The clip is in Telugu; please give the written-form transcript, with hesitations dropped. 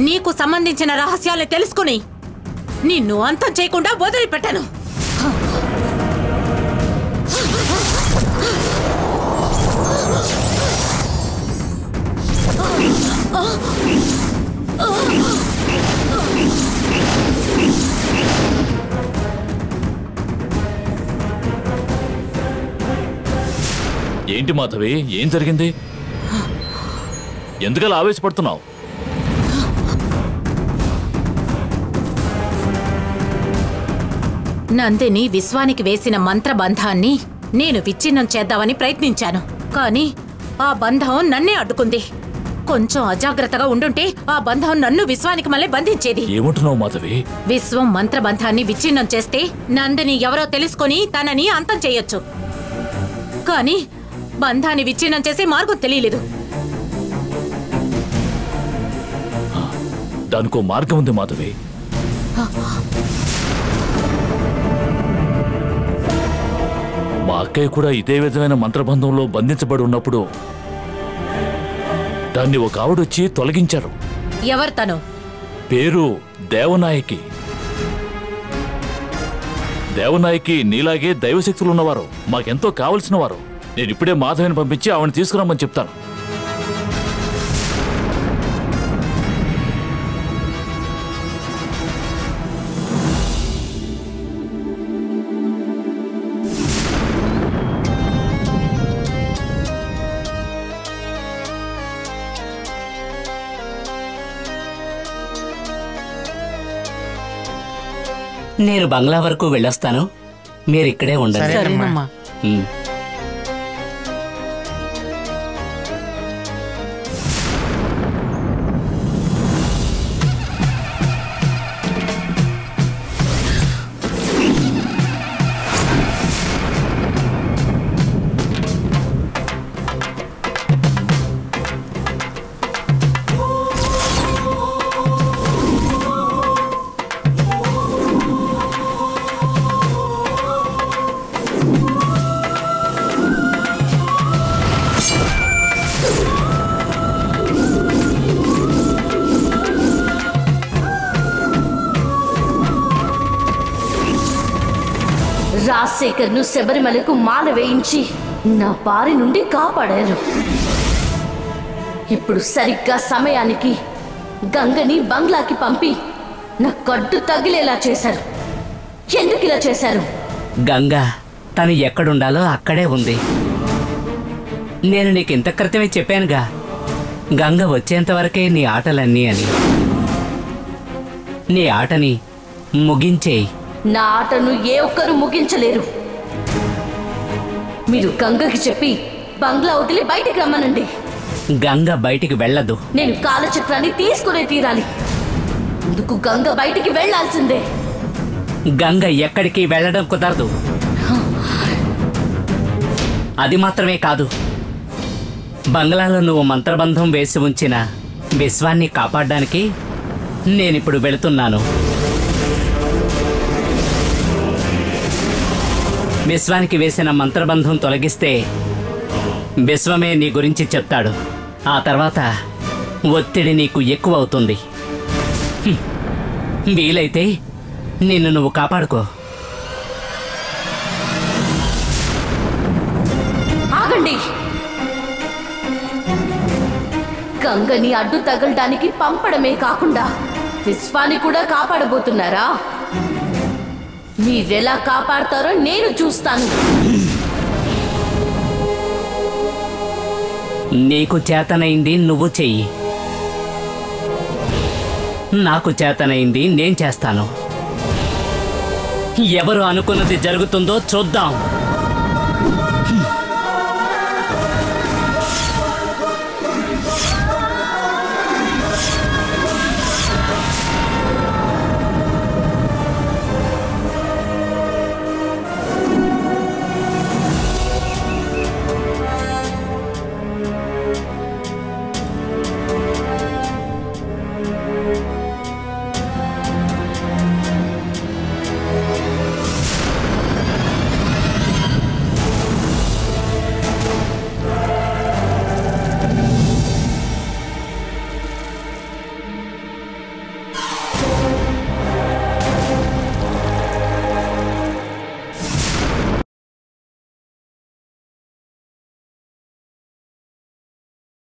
నీకు సంబంధించిన రహస్యాలను తెలుసుకుని నిన్ను అంతం చేయకుండా వదిలిపెట్టను. ఏంటి మాధవి, ఏం జరిగింది? ఎందుకలా ఆవేశపడుతున్నావు? నందిని విశ్వానికి వేసిన మంత్రబంధాన్ని నేను విచ్ఛిన్నం చేద్దామని ప్రయత్నించాను. కానీ ఆ బంధం నన్నే అడ్డుకుంది. కొంచెం అజాగ్రత్తగా ఉండుంటే ఆ బంధం నన్ను విశ్వానికి మళ్ళీ బంధించేది. ఏమంటున్నావు మాధవి? విశ్వం మంత్రబంధాన్ని విచ్ఛిన్నం చేస్తే నందిని ఎవరో తెలుసుకొని తనని అంతం చేయొచ్చు. కానీ బంధాన్ని విచ్ఛిన్నం చేసే మార్గం తెలియలేదు. దానికో మార్గం ఉంది మాధవి. మా అక్కయ్య కూడా ఇదే విధమైన మంత్రబంధంలో బంధించబడి ఉన్నప్పుడు దాన్ని ఒక ఆవిడొచ్చి తొలగించారు. ఎవరు తను? పేరు దేవనాయకి. దేవనాయకి నీలాగే దైవశక్తులు ఉన్నవారు, మాకెంతో కావలసిన వారు. నేను ఇప్పుడే మాధవిని పంపించి ఆవిడని తీసుకురామని చెప్తాను. నేను బంగ్లా వరకు వెళ్ళొస్తాను, మీరు ఇక్కడే ఉండండి. సరేనమ్మా. రాజశేఖర్ను శబరిమలకు మాల వేయించి నా బారి నుండి కాపాడారు. ఇప్పుడు సరిగ్గా సమయానికి గంగని బంగ్లాకి పంపి నా కడ్డు తగిలేలా చేశారు. ఎందుకు ఇలా చేశారు? గంగ తను ఎక్కడుండాలో అక్కడే ఉంది. నేను నీకు ఇంత క్రితమే చెప్పానుగా, గంగ వచ్చేంత వరకే నీ ఆటలన్నీ అని. నీ ఆటని ముగించేయి. నా ఆటను ఏ ఒక్కరూ ముగించలేరు. మీరు గంగకి చెప్పి బంగ్లా వదిలి బయటికి రమ్మనండి. గంగ బయటికి వెళ్ళదు. నేను కాలచక్రాన్ని తీసుకునే తీరాలి. అందుకు గంగ బయటికి వెళ్లాల్సిందే. గంగ ఎక్కడికి వెళ్ళడం కుదరదు. అది మాత్రమే కాదు, బంగ్లాలో నువ్వు మంత్రబంధం వేసి ఉంచిన విశ్వాన్ని కాపాడడానికి నేనిప్పుడు వెళుతున్నాను. విశ్వానికి వేసిన మంత్రబంధం తొలగిస్తే విశ్వమే నీ గురించి చెప్తాడు. ఆ తర్వాత ఒత్తిడి నీకు ఎక్కువ అవుతుంది. వీలైతే నిన్ను నువ్వు కాపాడుకో. ఆగండి. గంగని అడ్డు తగలడానికి పంపడమే కాకుండా విశ్వాన్ని కూడా కాపాడబోతున్నారా? మీరెలా కాపాడతారో నేను చూస్తాను. నీకు చేతనైంది నువ్వు చెయ్యి, నాకు చేతనైంది నేను చేస్తాను. ఎవరు అనుకున్నది జరుగుతుందో చూద్దాం.